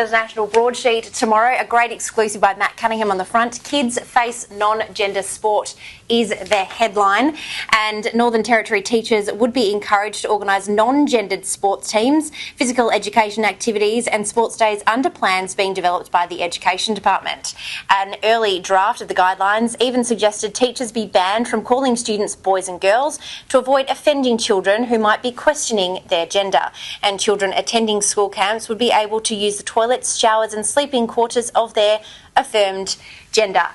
There's a national broadsheet tomorrow, a great exclusive by Matt Cunningham on the front. Kids face non-gender sport is their headline. And Northern Territory teachers would be encouraged to organise non-gendered sports teams, physical education activities and sports days under plans being developed by the Education Department. An early draft of the guidelines even suggested teachers be banned from calling students boys and girls to avoid offending children who might be questioning their gender. And children attending school camps would be able to use the toilets, showers and sleeping quarters of their affirmed gender.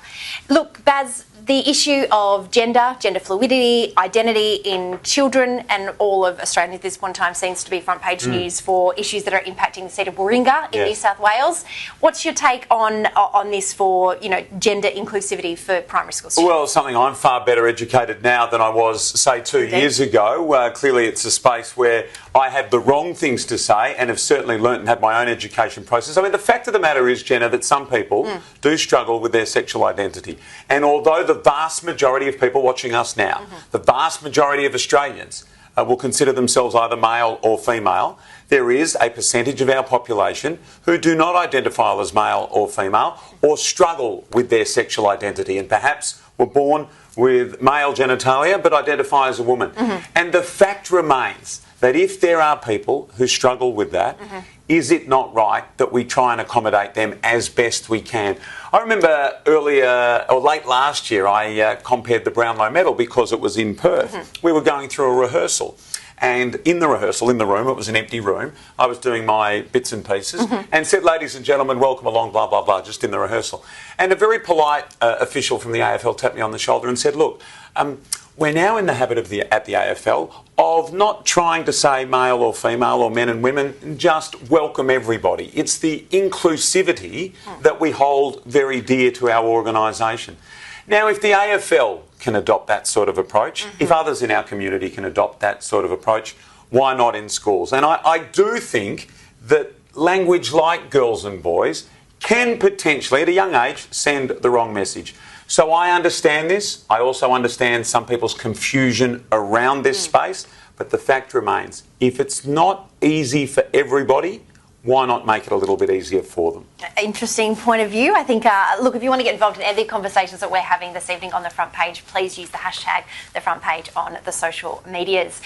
Look, Baz, the issue of gender fluidity, identity in children and all of Australia at this point in time seems to be front page news for issues that are impacting the seat of Warringah in New South Wales. What's your take on this for, gender inclusivity for primary school students? Well, something I'm far better educated now than I was, say, 2 years ago. Clearly it's a space where I had the wrong things to say and have certainly learnt and had my own education process. I mean, the fact of the matter is, Jenna, that some people do struggle with their sexual identity. And although the vast majority of people watching us now, the vast majority of Australians will consider themselves either male or female, there is a percentage of our population who do not identify as male or female or struggle with their sexual identity and perhaps were born with male genitalia but identify as a woman. And the fact remains that if there are people who struggle with that, is it not right that we try and accommodate them as best we can? I remember late last year, I compared the Brownlow medal because it was in Perth. We were going through a rehearsal. And in the rehearsal, in the room, it was an empty room, I was doing my bits and pieces and said, ladies and gentlemen, welcome along, blah, blah, blah, just in the rehearsal. And a very polite official from the AFL tapped me on the shoulder and said, look, we're now in the habit at the AFL of not trying to say male or female or men and women, just welcome everybody. It's the inclusivity that we hold very dear to our organisation. Now, if the AFL can adopt that sort of approach, if others in our community can adopt that sort of approach, why not in schools? And I do think that language like girls and boys can potentially, at a young age, send the wrong message. So I understand this. I also understand some people's confusion around this space. But the fact remains, if it's not easy for everybody, why not make it a little bit easier for them? Interesting point of view. I think, look, if you want to get involved in any conversations that we're having this evening on the front page, please use the hashtag #TheFrontPage on the social medias.